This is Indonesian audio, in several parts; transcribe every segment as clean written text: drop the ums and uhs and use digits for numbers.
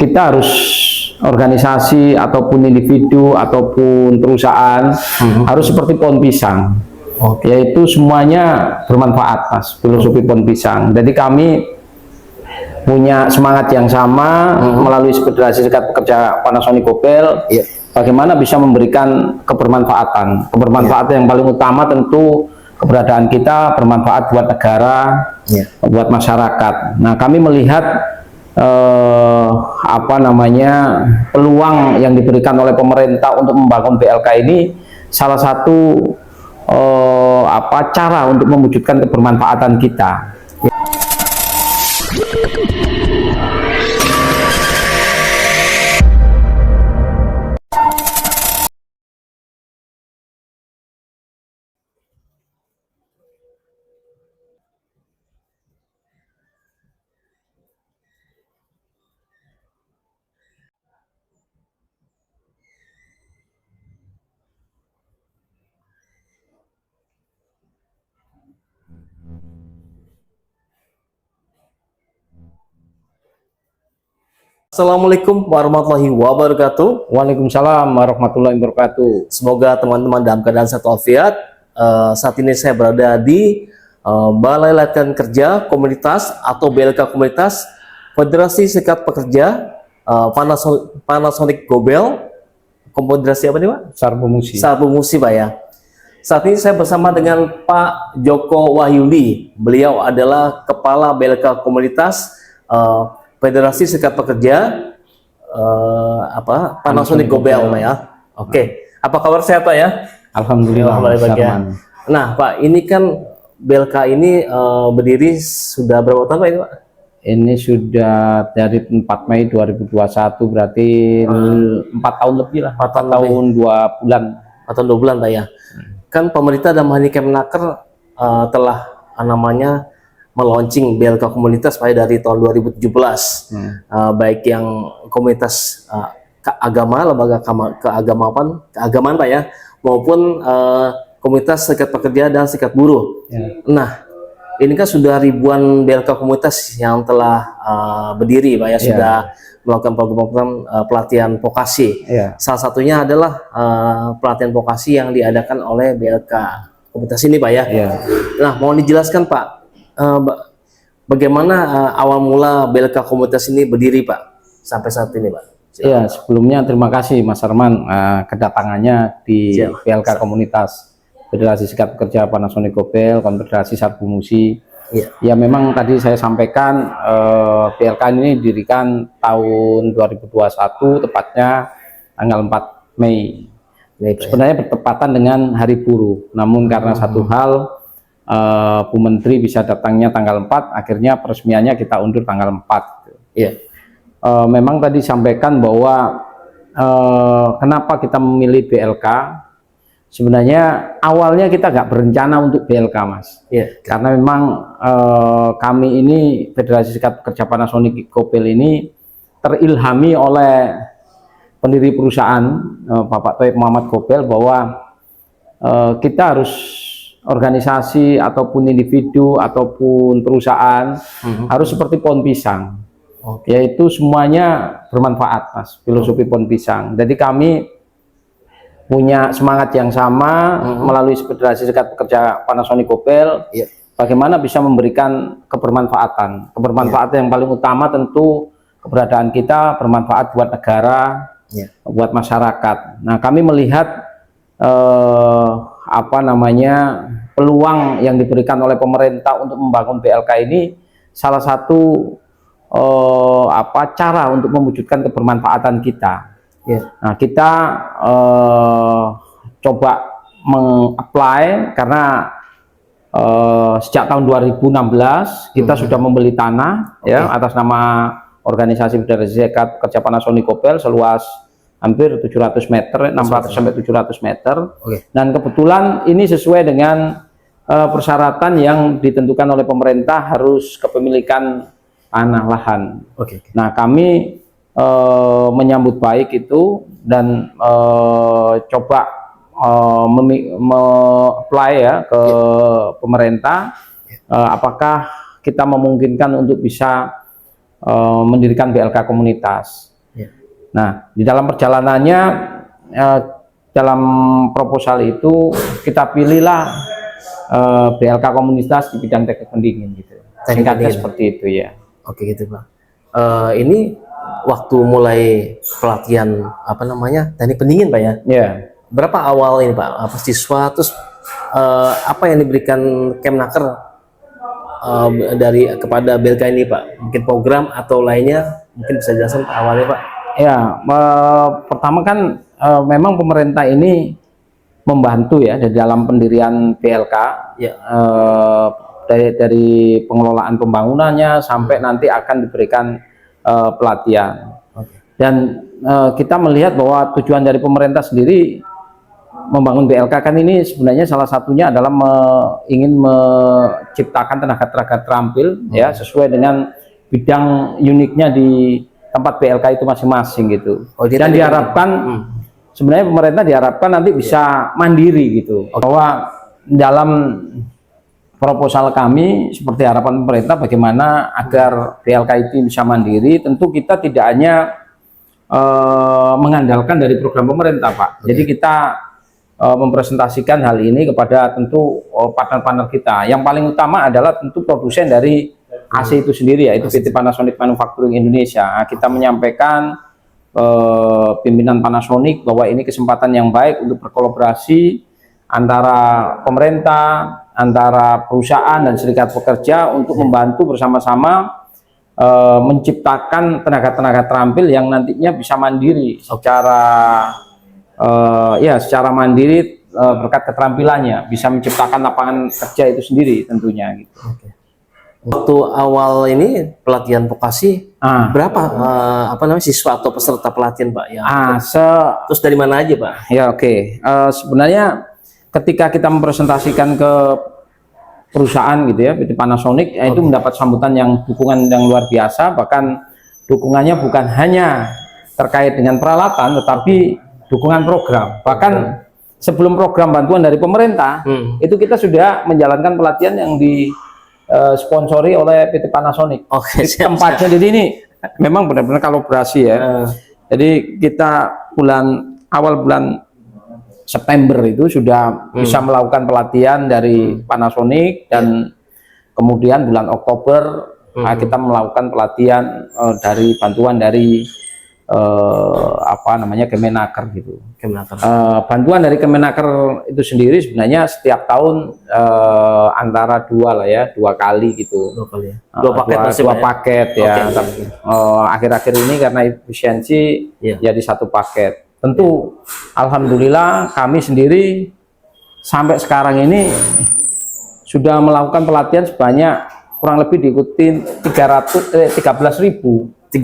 kita harus organisasi ataupun individu ataupun perusahaan harus seperti pohon pisang, yaitu semuanya bermanfaat, Mas. Filosofi pohon pisang. Jadi kami punya semangat yang sama melalui Federasi Serikat Pekerja Panasonic Gobel. Bagaimana bisa memberikan kebermanfaatan yang paling utama tentu keberadaan kita bermanfaat buat negara, buat masyarakat. Nah, kami melihat peluang yang diberikan oleh pemerintah untuk membangun BLK ini salah satu cara untuk mewujudkan kebermanfaatan kita. Assalamualaikum warahmatullahi wabarakatuh. Waalaikumsalam warahmatullahi wabarakatuh. Semoga teman-teman dalam keadaan sehat walafiat. Saat ini saya berada di Balai Latihan Kerja Komunitas atau BLK Komunitas Federasi Serikat Pekerja Panasonic Gobel. Konfederasi apa nih, Pak? Sarbumusi. Sarbumusi, Pak ya. Saat ini saya bersama dengan Pak Joko Wahyudi. Beliau adalah Kepala BLK Komunitas Federasi Serikat Pekerja Panasonic Gobel, Pak ya. Oke. Apa kabar sehat, Pak ya? Alhamdulillah. Ya. Nah, Pak, ini kan BLK ini berdiri sudah berapa tahun, Pak, ini, Pak? Ini sudah dari 4 Mei 2021, berarti 4 tahun lebih lah. 4 tahun 2 bulan. 4 tahun 2 bulan, Pak ya. Kan pemerintah dan Kemenaker telah melaunching BLK komunitas pada dari tahun 2017, baik yang komunitas agama, lembaga keagamaan, Pak ya, maupun komunitas serikat pekerja dan serikat buruh. Nah, ini kan sudah ribuan BLK komunitas yang telah berdiri, Pak ya, sudah melakukan program-program pelatihan vokasi. Salah satunya adalah pelatihan vokasi yang diadakan oleh BLK komunitas ini, Pak ya. Nah, mohon dijelaskan, Pak, bagaimana awal mula BLK komunitas ini berdiri, Pak, sampai saat ini, Pak? Iya, sebelumnya terima kasih Mas Arman kedatangannya di BLK komunitas Federasi Serikat Pekerja Panasonic Gobel, Konfederasi Sarbumusi. Ya, memang tadi saya sampaikan BLK ini didirikan tahun 2021, tepatnya tanggal 4 Mei. Sebenarnya bertepatan dengan Hari Buruh, namun karena satu hal, Bu Menteri bisa datangnya tanggal 4, akhirnya peresmiannya kita undur tanggal 4. Memang tadi sampaikan bahwa kenapa kita memilih BLK. Sebenarnya awalnya kita nggak berencana untuk BLK, Mas. Karena memang kami ini Federasi Serikat Pekerja Panasonic Gobel ini terilhami oleh pendiri perusahaan Bapak Thoib Muhammad Gobel bahwa kita harus organisasi ataupun individu ataupun perusahaan harus seperti pohon pisang, yaitu semuanya bermanfaat, Mas. Filosofi pohon pisang. Jadi kami punya semangat yang sama melalui Federasi Serikat Pekerja Panasonic Gobel. Bagaimana bisa memberikan kebermanfaatan yang paling utama tentu keberadaan kita bermanfaat buat negara, buat masyarakat. Nah, kami melihat peluang yang diberikan oleh pemerintah untuk membangun BLK ini salah satu cara untuk mewujudkan kebermanfaatan kita. Nah, kita coba meng-apply karena sejak tahun 2016 kita sudah membeli tanah atas nama organisasi Federasi Serikat Pekerja Panasonic Gobel seluas hampir 700 meter, 600 sampai 700 meter. Dan kebetulan ini sesuai dengan persyaratan yang ditentukan oleh pemerintah, harus kepemilikan tanah lahan. Nah, kami menyambut baik itu dan coba apply ke pemerintah, apakah kita memungkinkan untuk bisa mendirikan BLK komunitas. Nah, di dalam perjalanannya dalam proposal itu kita pilihlah BLK komunitas di bidang teknik pendingin gitu. Singkatnya seperti itu ya. Oke gitu Pak. Ini waktu mulai pelatihan apa namanya teknik pendingin Pak ya? Ya. Berapa awal ini Pak? Apa siswa terus apa yang diberikan Kemnaker dari kepada BLK ini Pak? Mungkin program atau lainnya mungkin bisa dijelaskan Pak awalnya Pak? Ya, pertama kan memang pemerintah ini membantu ya di dalam pendirian BLK ya. Dari pengelolaan pembangunannya sampai nanti akan diberikan pelatihan. Dan kita melihat bahwa tujuan dari pemerintah sendiri membangun BLK kan ini sebenarnya salah satunya adalah ingin menciptakan tenaga-tenaga terampil ya sesuai dengan bidang uniknya di tempat BLK itu masing-masing gitu. Dan diharapkan sebenarnya pemerintah diharapkan nanti bisa mandiri gitu. Bahwa dalam proposal kami seperti harapan pemerintah bagaimana agar BLK itu bisa mandiri, tentu kita tidak hanya mengandalkan dari program pemerintah Pak. Jadi kita mempresentasikan hal ini kepada tentu partner-partner kita. Yang paling utama adalah tentu produsen dari AC itu sendiri, yaitu PT Panasonic Manufacturing Indonesia. Nah, kita menyampaikan pimpinan Panasonic bahwa ini kesempatan yang baik untuk berkolaborasi antara pemerintah, antara perusahaan dan serikat pekerja untuk membantu bersama-sama menciptakan tenaga-tenaga terampil yang nantinya bisa mandiri secara secara mandiri berkat keterampilannya, bisa menciptakan lapangan kerja itu sendiri tentunya gitu. Waktu awal ini pelatihan vokasi berapa apa namanya siswa atau peserta pelatihan Pak ya? Terus dari mana aja Pak? Ya sebenarnya ketika kita mempresentasikan ke perusahaan gitu ya, PT Panasonic itu mendapat sambutan yang dukungan yang luar biasa, bahkan dukungannya bukan hanya terkait dengan peralatan tetapi dukungan program. Bahkan sebelum program bantuan dari pemerintah itu kita sudah menjalankan pelatihan yang disponsori oleh PT Panasonic. Tempatnya jadi ini memang benar-benar kolaborasi ya. Jadi kita awal bulan September itu sudah bisa melakukan pelatihan dari Panasonic dan kemudian bulan Oktober kita melakukan pelatihan dari bantuan dari Kemenaker gitu. Bantuan dari Kemenaker itu sendiri sebenarnya setiap tahun antara dua kali gitu. Dua paket ya. Akhir-akhir ini karena efisiensi jadi satu paket. Tentu alhamdulillah kami sendiri sampai sekarang ini sudah melakukan pelatihan sebanyak kurang lebih diikuti 13.000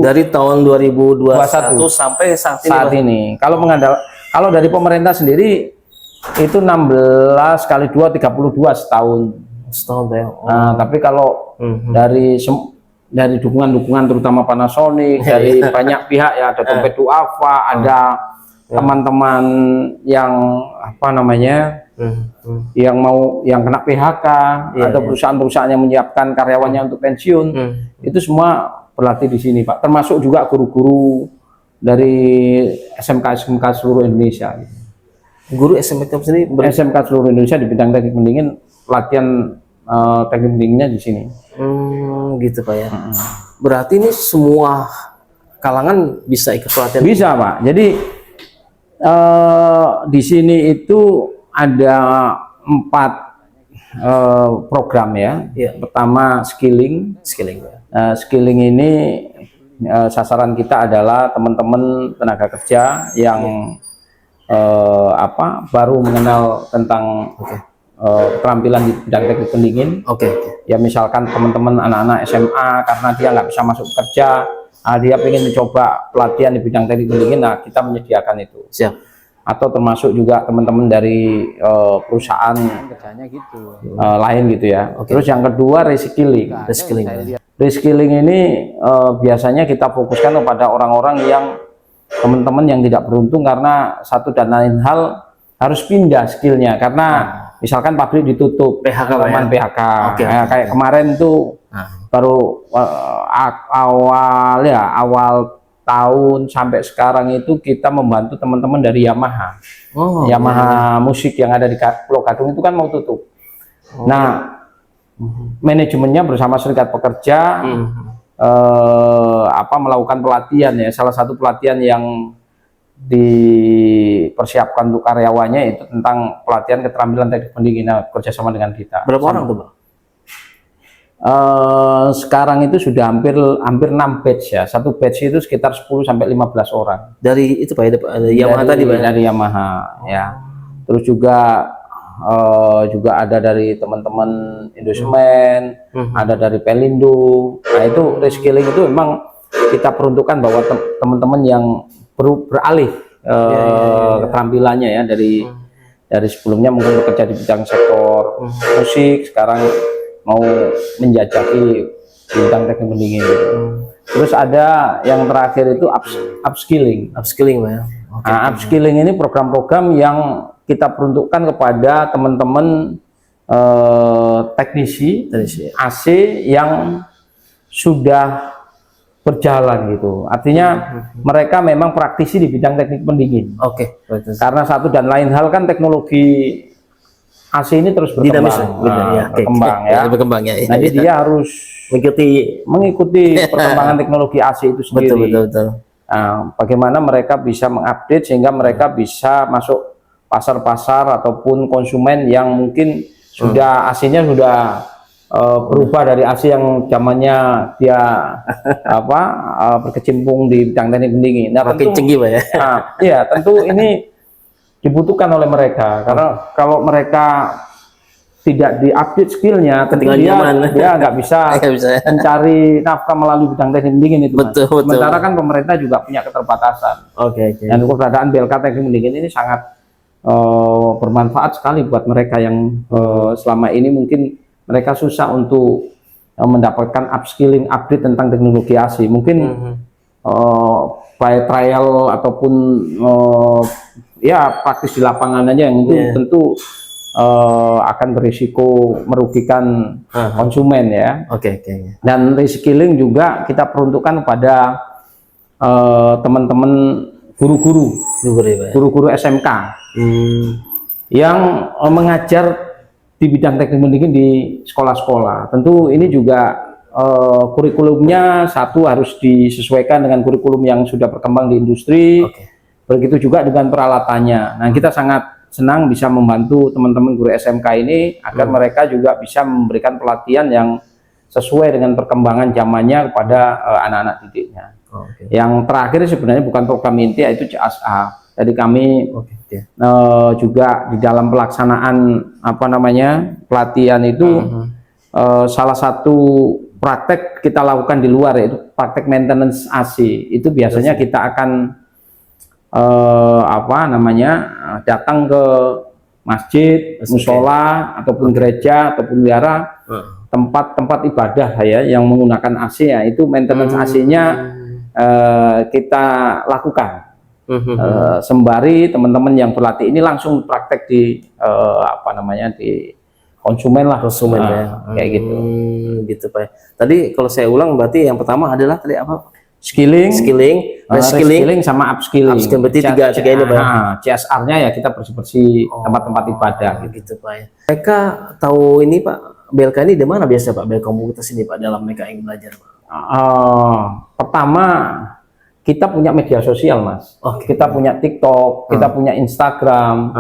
dari tahun 2021 sampai saat ini. Kalau dari pemerintah sendiri itu 16 kali 2 32 setahun ya. Tapi kalau dari dukungan terutama Panasonic, dari banyak pihak ya, ada dompet duafa, ada teman-teman yang yang kena PHK atau perusahaan-perusahaan yang menyiapkan karyawannya untuk pensiun, itu semua berlatih di sini Pak. Termasuk juga guru-guru dari SMK seluruh Indonesia. Guru SMK sendiri SMK seluruh Indonesia di bidang teknik pendingin, latihan teknik pendinginnya di sini. Gitu Pak ya. Berarti ini semua kalangan bisa ikut pelatihan? Bisa Pak. Jadi di sini itu ada 4 program ya. Pertama skilling. Skilling ini sasaran kita adalah teman-teman tenaga kerja yang baru mengenal tentang keterampilan di bidang teknik pendingin. Ya misalkan teman-teman anak-anak SMA karena dia nggak bisa masuk kerja, dia ingin mencoba pelatihan di bidang teknik pendingin, nah kita menyediakan itu. Atau termasuk juga teman-teman dari perusahaan kerjanya gitu lain gitu ya. Terus yang kedua reskilling. Reskilling ini biasanya kita fokuskan kepada orang-orang yang teman-teman yang tidak beruntung karena satu dan lain hal harus pindah skillnya karena misalkan pabrik ditutup, PHK. Kayak kemarin tuh baru awal tahun sampai sekarang itu kita membantu teman-teman dari Yamaha. Yamaha musik yang ada di Pulau Gadung itu kan mau tutup. Nah, manajemennya bersama serikat pekerja melakukan pelatihan ya. Salah satu pelatihan yang dipersiapkan untuk karyawannya itu tentang pelatihan keterampilan teknik pendinginan kerjasama dengan kita. Berapa orang tuh, Bang? Sekarang itu sudah hampir 6 batch ya. Satu batch itu sekitar 10 sampai 15 orang. Dari itu Pak, Yamaha tadi Pak. Dari Yamaha ya. Terus juga ada dari teman-teman Indosemen, ada dari Pelindo. Nah, itu reskilling itu memang kita peruntukkan bahwa teman-teman yang beralih keterampilannya ya, dari sebelumnya mungkin bekerja di bidang sektor musik, sekarang mau menjajaki bidang teknik pendingin gitu. Terus ada yang terakhir itu upskilling. Upskilling Pak ya. Nah, upskilling ini program-program yang kita peruntukkan kepada teman-teman teknisi AC yang sudah berjalan gitu. Artinya mereka memang praktisi di bidang teknik pendingin. Karena satu dan lain hal kan teknologi AC ini terus berkembang, berkembang ya. Jadi dia harus mengikuti perkembangan teknologi AC itu sendiri. Betul. Nah, bagaimana mereka bisa mengupdate sehingga mereka bisa masuk pasar-pasar ataupun konsumen yang mungkin sudah AC-nya sudah berubah dari AC yang zamannya dia berkecimpung di bidang teknik pendingin. Nah, tentu ini dibutuhkan oleh mereka, karena kalau mereka tidak diupdate skillnya, dia nggak bisa mencari nafkah melalui bidang teknik pendingin itu. Betul. Sementara kan pemerintah juga punya keterbatasan. Dan keberadaan BLK teknik pendingin ini sangat bermanfaat sekali buat mereka yang selama ini mungkin mereka susah untuk mendapatkan upskilling, update tentang teknologi AC. Mungkin by trial ataupun praktis di lapangan aja yang itu tentu akan berisiko merugikan konsumen ya. Dan reskilling juga kita peruntukkan pada teman-teman guru-guru SMK yang mengajar di bidang teknik pendingin di sekolah-sekolah. Tentu ini juga kurikulumnya satu harus disesuaikan dengan kurikulum yang sudah berkembang di industri. Begitu juga dengan peralatannya. Nah, kita sangat senang bisa membantu teman-teman guru SMK ini agar mereka juga bisa memberikan pelatihan yang sesuai dengan perkembangan zamannya kepada anak-anak didiknya. Yang terakhir sebenarnya bukan program inti, yaitu CSA. Jadi kami juga di dalam pelaksanaan pelatihan itu salah satu praktek kita lakukan di luar, yaitu praktek maintenance AC. Itu biasanya kita akan datang ke masjid, musola ataupun gereja ataupun wihara, tempat-tempat ibadah ya yang menggunakan AC ya, itu maintenance AC-nya kita lakukan. Sembari teman-teman yang berlatih ini langsung praktek di di konsumen kayak gitu. Gitu Pak. Tadi kalau saya ulang berarti yang pertama adalah tadi apa? Reskilling, sama upskilling. Berarti tiga ini Pak. CSR-nya ya kita bersih-bersih tempat-tempat ibadah gitu Pak. Mereka tahu ini Pak, BLK ini di mana biasa Pak, BLK komunitas ini Pak, dalam mereka ingin belajar Pak? Pertama kita punya media sosial Mas. Kita punya TikTok, kita punya Instagram,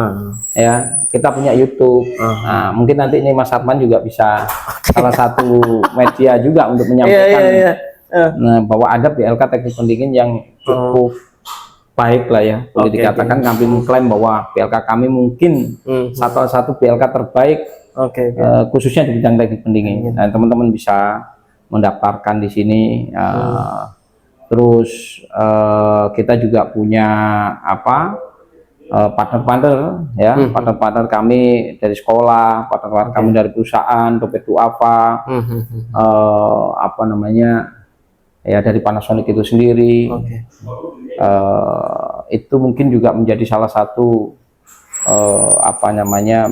ya, kita punya YouTube. Nah, mungkin nanti ini Mas Arman juga bisa salah satu media juga untuk menyampaikan bahwa ada BLK teknik pendingin yang cukup baik lah ya. Boleh dikatakan kami mengklaim bahwa BLK kami mungkin salah satu BLK terbaik khususnya di bidang teknik pendingin. Nah, teman-teman bisa mendaftarkan di sini. Terus kita juga punya partner-partner ya, partner-partner kami dari sekolah, partner-partner kami dari perusahaan, Dompet Duafa, ya dari Panasonic itu sendiri. Itu mungkin juga menjadi salah satu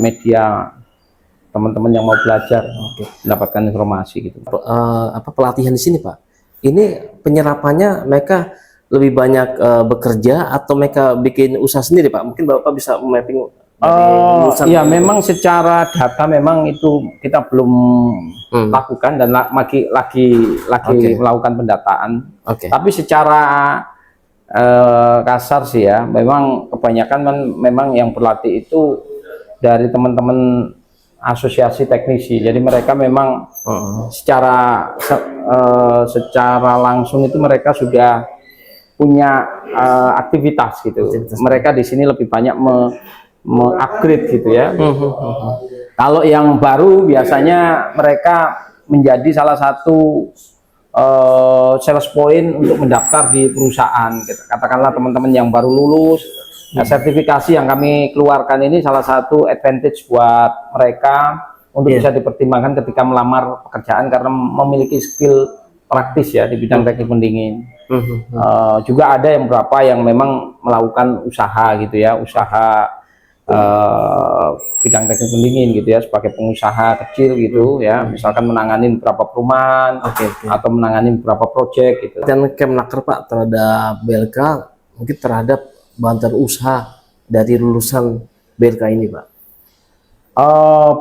media teman-teman yang mau belajar mendapatkan informasi gitu. Pelatihan di sini Pak, ini penyerapannya mereka lebih banyak bekerja atau mereka bikin usaha sendiri Pak? Mungkin Bapak bisa mapping. Ya memang secara data memang itu kita belum lakukan dan lagi melakukan pendataan. Tapi secara kasar sih ya, memang kebanyakan memang yang berlatih itu dari teman-teman asosiasi teknisi. Jadi mereka memang secara langsung itu mereka sudah punya aktivitas gitu. Mereka di sini lebih banyak mengupgrade gitu ya. Kalau yang baru biasanya mereka menjadi salah satu sales point untuk mendaftar di perusahaan. Katakanlah teman-teman yang baru lulus, nah, sertifikasi yang kami keluarkan ini salah satu advantage buat mereka untuk bisa dipertimbangkan ketika melamar pekerjaan karena memiliki skill praktis ya di bidang teknik pendingin. Juga ada yang beberapa yang memang melakukan usaha gitu ya, usaha bidang teknik pendingin gitu ya, sebagai pengusaha kecil gitu ya, misalkan menangani beberapa perumahan atau menangani beberapa proyek gitu. Dan Kemnaker Pak terhadap BLK, mungkin terhadap bantuan usaha dari lulusan BLK ini Pak.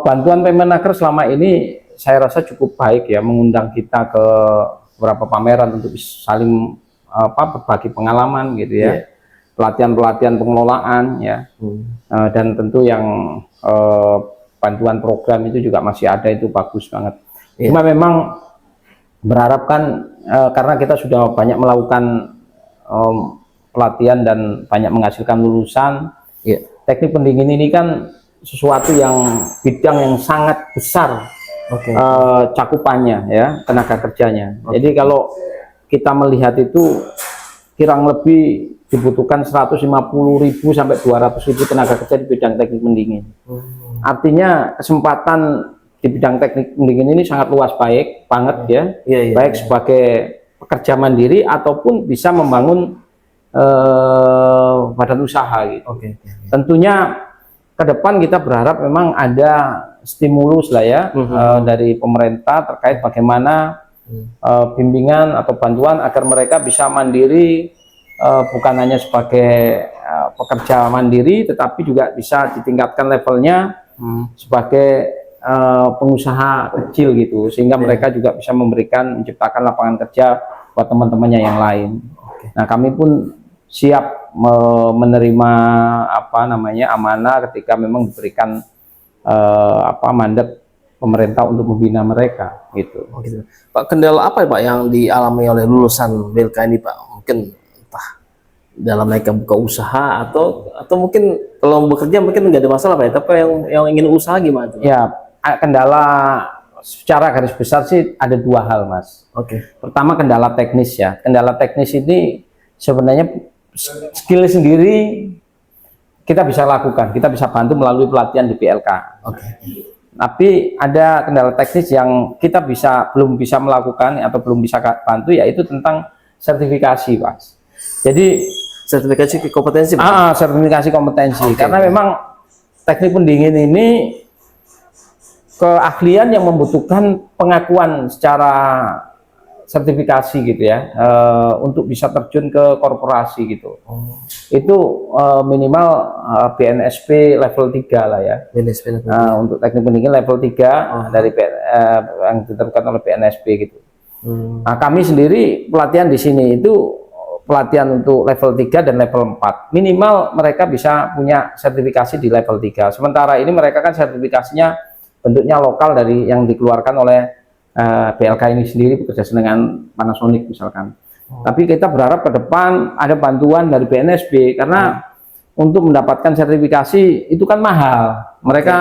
Bantuan Kemenaker selama ini saya rasa cukup baik ya, mengundang kita ke beberapa pameran untuk saling berbagi pengalaman gitu ya. Pelatihan-pelatihan pengelolaan ya, dan tentu yang bantuan program itu juga masih ada, itu bagus banget. Cuma memang berharapkan karena kita sudah banyak melakukan pelatihan dan banyak menghasilkan lulusan, teknik pendingin ini kan sesuatu yang bidang yang sangat besar cakupannya ya, tenaga kerjanya. Jadi kalau kita melihat itu kurang lebih dibutuhkan 150.000 sampai 200.000 tenaga kerja di bidang teknik pendingin. Artinya kesempatan di bidang teknik pendingin ini sangat luas banget ya. Baik sebagai pekerja mandiri ataupun bisa membangun badan usaha gitu. Tentunya ke depan kita berharap memang ada stimulus lah ya dari pemerintah terkait bagaimana bimbingan atau bantuan agar mereka bisa mandiri, bukan hanya sebagai pekerja mandiri, tetapi juga bisa ditingkatkan levelnya sebagai pengusaha kecil gitu, sehingga mereka juga bisa menciptakan lapangan kerja buat teman-temannya yang lain. Nah, kami pun siap menerima amanah ketika memang diberikan mandat pemerintah untuk membina mereka gitu. Pak, kendala apa ya Pak yang dialami oleh lulusan BLK ini Pak? Mungkin entah dalam mereka buka usaha atau mungkin kalau bekerja mungkin nggak ada masalah Pak ya, tapi yang ingin usaha gimana tuh? Ya, kendala secara garis besar sih ada dua hal Mas. Pertama kendala teknis ya. Kendala teknis ini sebenarnya skill sendiri kita bisa lakukan, kita bisa bantu melalui pelatihan di PLK. Tapi ada kendala teknis yang kita belum bisa melakukan atau belum bisa bantu, yaitu tentang sertifikasi, Mas. Jadi sertifikasi kompetensi. Sertifikasi kompetensi. Karena memang teknik pendingin ini keahlian yang membutuhkan pengakuan secara sertifikasi gitu ya, untuk bisa terjun ke korporasi gitu. Itu minimal BNSP level 3 lah ya. BNSP level 3. Untuk teknik pendingin level 3 dari yang diterapkan oleh BNSP gitu. Nah, kami sendiri pelatihan di sini itu pelatihan untuk level 3 dan level 4. Minimal mereka bisa punya sertifikasi di level 3. Sementara ini mereka kan sertifikasinya bentuknya lokal dari yang dikeluarkan oleh BLK ini sendiri bekerja dengan Panasonic misalkan. Tapi kita berharap ke depan ada bantuan dari BNSP karena untuk mendapatkan sertifikasi itu kan mahal. Mereka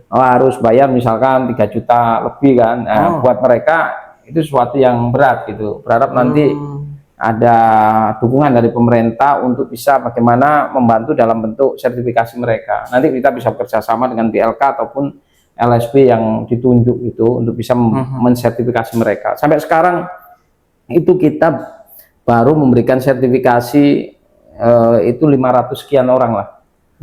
harus bayar misalkan 3 juta lebih kan. Buat mereka itu sesuatu yang berat gitu. Berharap nanti ada dukungan dari pemerintah untuk bisa bagaimana membantu dalam bentuk sertifikasi mereka. Nanti kita bisa bekerja sama dengan BLK ataupun LSP yang ditunjuk itu untuk bisa mensertifikasi mereka. Sampai sekarang itu kita baru memberikan sertifikasi itu 500 sekian orang lah.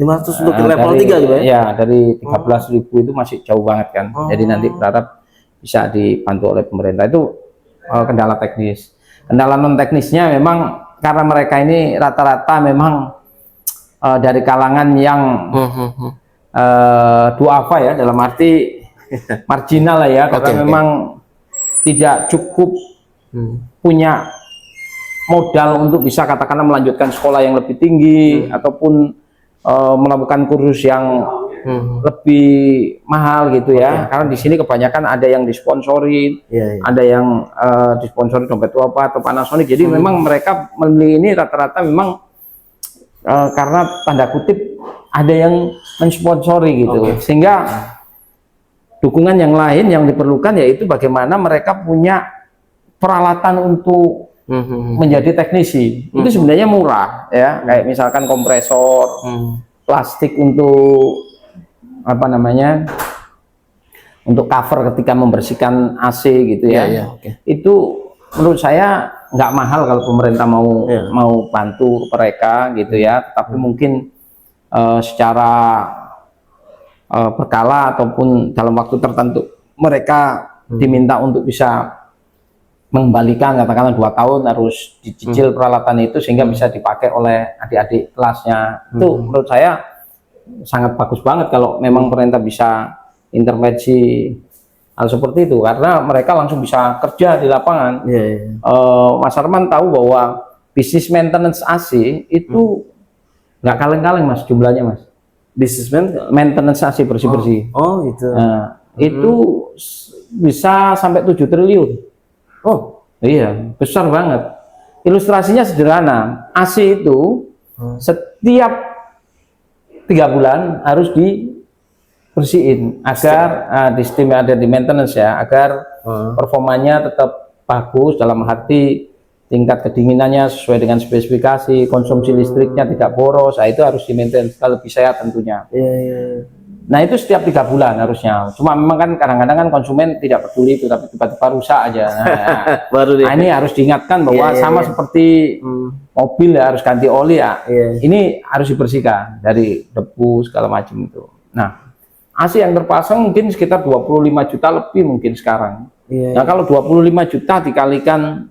500 untuk level 3 gitu ya? Ya, dari 13.000 itu masih jauh banget kan. Jadi nanti berharap bisa dibantu oleh pemerintah. Itu kendala teknis. Kendala non teknisnya memang karena mereka ini rata-rata memang dari kalangan yang duafa ya, dalam arti marginal lah ya, karena memang tidak cukup punya modal untuk bisa katakanlah melanjutkan sekolah yang lebih tinggi ataupun melakukan kursus yang lebih mahal gitu ya. Karena di sini kebanyakan ada yang disponsori, ada yang disponsori dompet apa atau Panasonic. Jadi memang mereka membeli ini rata-rata memang karena tanda kutip ada yang mensponsori gitu. Sehingga dukungan yang lain yang diperlukan yaitu bagaimana mereka punya peralatan untuk menjadi teknisi. Itu sebenarnya murah ya, kayak misalkan kompresor, plastik untuk apa namanya, untuk cover ketika membersihkan AC gitu ya. Itu menurut saya nggak mahal kalau pemerintah mau bantu mereka gitu ya. Tapi mungkin secara berkala ataupun dalam waktu tertentu mereka diminta untuk bisa mengembalikan, katakanlah 2 tahun harus dicicil peralatan itu sehingga bisa dipakai oleh adik-adik kelasnya. Itu menurut saya sangat bagus banget kalau memang pemerintah bisa intervensi hal seperti itu, karena mereka langsung bisa kerja di lapangan. Mas Arman tahu bahwa bisnis maintenance AC itu nggak kaleng-kaleng Mas jumlahnya Mas. Bisnis maintenance AC bersih-bersih. Gitu. Nah, itu bisa sampai 7 triliun. Iya, besar banget. Ilustrasinya sederhana. AC itu setiap 3 bulan harus dibersihin agar ada di maintenance ya, agar performanya tetap bagus, dalam arti tingkat kedinginannya sesuai dengan spesifikasi, konsumsi listriknya tidak boros. Nah, itu harus di maintenance kalau lebih sehat tentunya. Nah, itu setiap 3 bulan harusnya. Cuma memang kan kadang-kadang kan konsumen tidak peduli itu, tapi tiba-tiba rusak aja. Nah, ini harus diingatkan bahwa sama seperti mobil ya, harus ganti oli ya. Ini harus dibersihkan dari debu segala macam itu. Nah, AC yang terpasang mungkin sekitar 25 juta lebih mungkin sekarang. Nah, kalau 25 juta dikalikan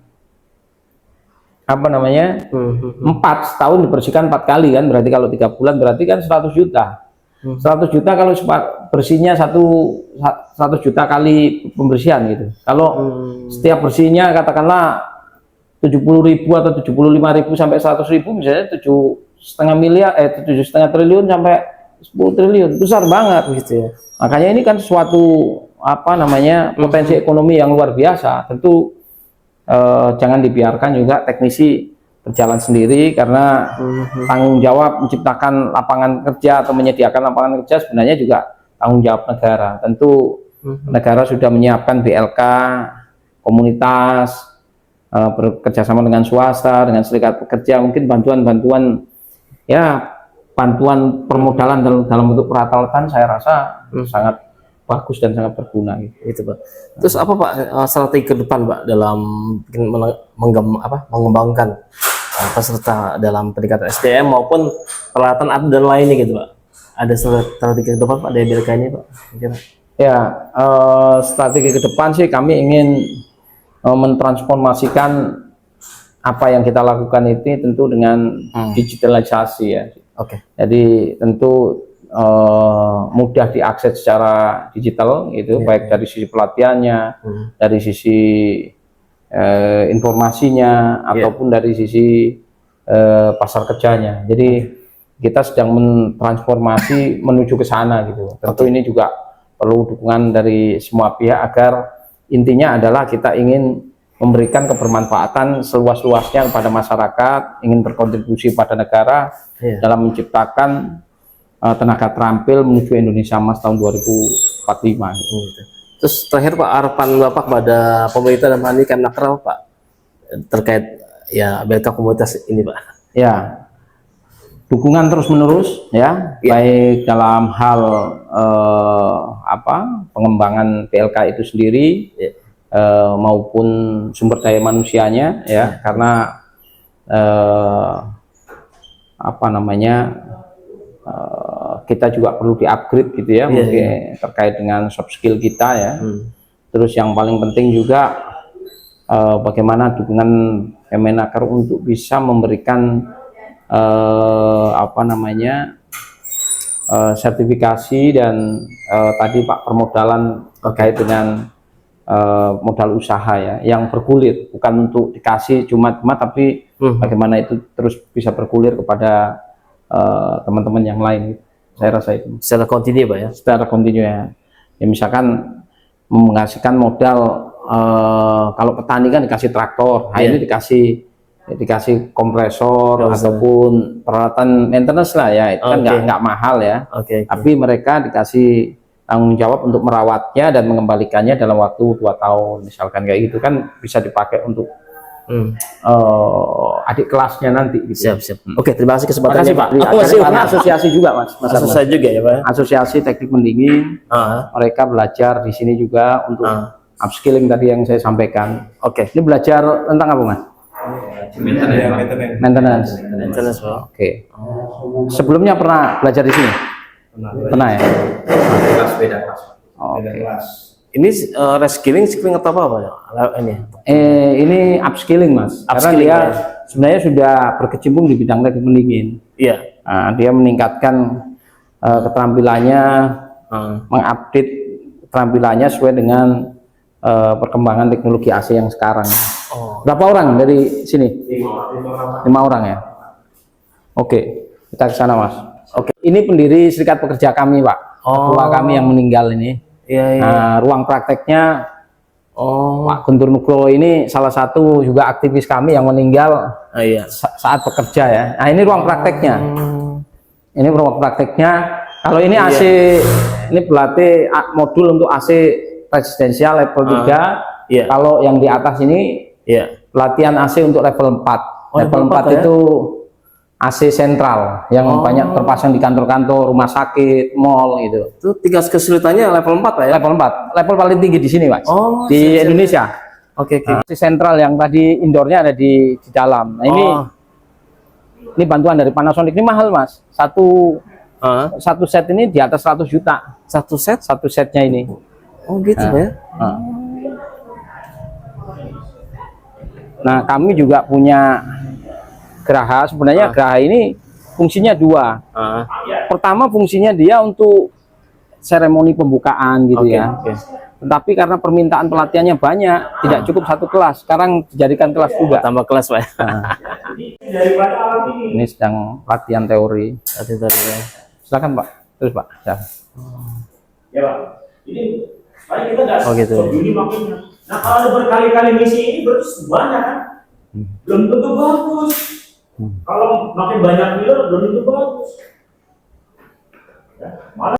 apa namanya 4 setahun dibersihkan 4 kali kan, berarti kalau 3 bulan berarti kan 100 juta. 100 juta kalau bersihnya 100 juta kali pembersihan gitu. Kalau setiap bersihnya katakanlah 70.000 atau 75.000 sampai 100.000, misalnya 7,5 triliun sampai 10 triliun, besar banget gitu ya. Makanya ini kan suatu apa namanya potensi ekonomi yang luar biasa. Tentu jangan dibiarkan juga teknisi berjalan sendiri, karena tanggung jawab menciptakan lapangan kerja atau menyediakan lapangan kerja sebenarnya juga tanggung jawab negara. Tentu negara sudah menyiapkan BLK, komunitas, bekerjasama dengan swasta, dengan serikat pekerja, mungkin bantuan-bantuan ya, bantuan permodalan dalam bentuk peralatan saya rasa sangat bagus dan sangat berguna gitu Pak. Terus apa Pak strategi ke depan Pak dalam mengembangkan peserta dalam peningkatan SDM maupun peralatan dan lainnya gitu Pak? Ada strategi ke depan Pak dari BLK-nya Pak? Ya, strategi ke depan sih kami ingin mentransformasikan apa yang kita lakukan itu tentu dengan digitalisasi ya. Jadi tentu mudah diakses secara digital itu, baik dari sisi pelatihannya, dari sisi informasinya, ataupun dari sisi pasar kerjanya. Jadi kita sedang mentransformasi menuju ke sana gitu. Tentu ini juga perlu dukungan dari semua pihak, agar intinya adalah kita ingin memberikan kebermanfaatan seluas-luasnya kepada masyarakat, ingin berkontribusi pada negara dalam menciptakan tenaga terampil menuju Indonesia Emas tahun 2045 gitu. Terus terakhir Pak, harapan Bapak pada pemerintah dan hal ini Kemnaker Pak terkait ya BLK komunitas ini Pak? Ya, dukungan terus menerus ya, baik dalam hal pengembangan BLK itu sendiri maupun sumber daya manusianya ya, karena kita juga perlu di-upgrade gitu ya, mungkin terkait dengan soft skill kita ya. Terus yang paling penting juga bagaimana dukungan Kemenaker untuk bisa memberikan apa namanya sertifikasi dan tadi Pak permodalan terkait dengan modal usaha ya, yang bergulir, bukan untuk dikasih cuma-cuma, tapi bagaimana itu terus bisa bergulir kepada teman-teman yang lain. Saya rasa itu secara kontinu Pak ya, secara kontinu ya. Ya misalkan menghasilkan modal, kalau petani kan dikasih traktor, nah ini dikasih kompresor ataupun peralatan maintenance lah ya, itu kan nggak mahal ya. Tapi mereka dikasih tanggung jawab untuk merawatnya dan mengembalikannya dalam waktu 2 tahun misalkan, kayak gitu kan bisa dipakai untuk adik kelasnya nanti gitu. Siap. Oke, terima kasih kesempatannya Pak. Aku masih asosiasi juga Mas. Asosiasi juga ya Pak. Asosiasi Teknik Pendingin. Mereka belajar di sini juga untuk upskilling tadi yang saya sampaikan. Ini belajar tentang apa Mas? Maintenance. Oke. Sebelumnya pernah belajar di sini? Pernah ya? Ini reskilling, skilling atau apa Pak? Ini upskilling Mas. Karena dia sebenarnya sudah berkecimpung di bidang teknik pendingin. Nah, dia meningkatkan keterampilannya, mengupdate keterampilannya sesuai dengan perkembangan teknologi AC yang sekarang. Berapa orang dari sini? 5 orang ya. Oke, kita ke sana Mas. Ini pendiri Serikat Pekerja kami Pak. Ketua kami yang meninggal ini. Nah, ruang prakteknya Pak Guntur Nugroho ini salah satu juga aktivis kami yang meninggal saat bekerja ya. Nah, ini ruang prakteknya. Ini ruang prakteknya. Kalau ini AC, ini berarti modul untuk AC residensial level 3. Kalau yang di atas ini pelatihan AC untuk level 4. Level 4 itu AC sentral yang banyak terpasang di kantor-kantor, rumah sakit, mall gitu. Itu tingkat kesulitannya level 4 Pak ya? Level 4, level paling tinggi di sini Mas. Di Indonesia. AC sentral yang tadi indoornya ada di dalam. Nah, ini bantuan dari Panasonic, ini mahal Mas. Satu set ini di atas 100 juta. Satu setnya ini. Gitu Pak ya? Nah, kami juga punya geraha. Sebenarnya geraha ini fungsinya 2. Pertama fungsinya dia untuk seremoni pembukaan gitu ya. Tetapi karena permintaan pelatihannya banyak, tidak cukup 1 kelas. Sekarang dijadikan kelas juga. Tambah kelas Pak. Ini sedang latihan teori. Silakan Pak. Terus Pak. Ya Pak. Ini kita nggak gitu. Nah kalau ada berkali-kali misi ini berarti banyak kan? Belum tentu bagus. Kalau makin banyak filler belum tentu bagus. Ya,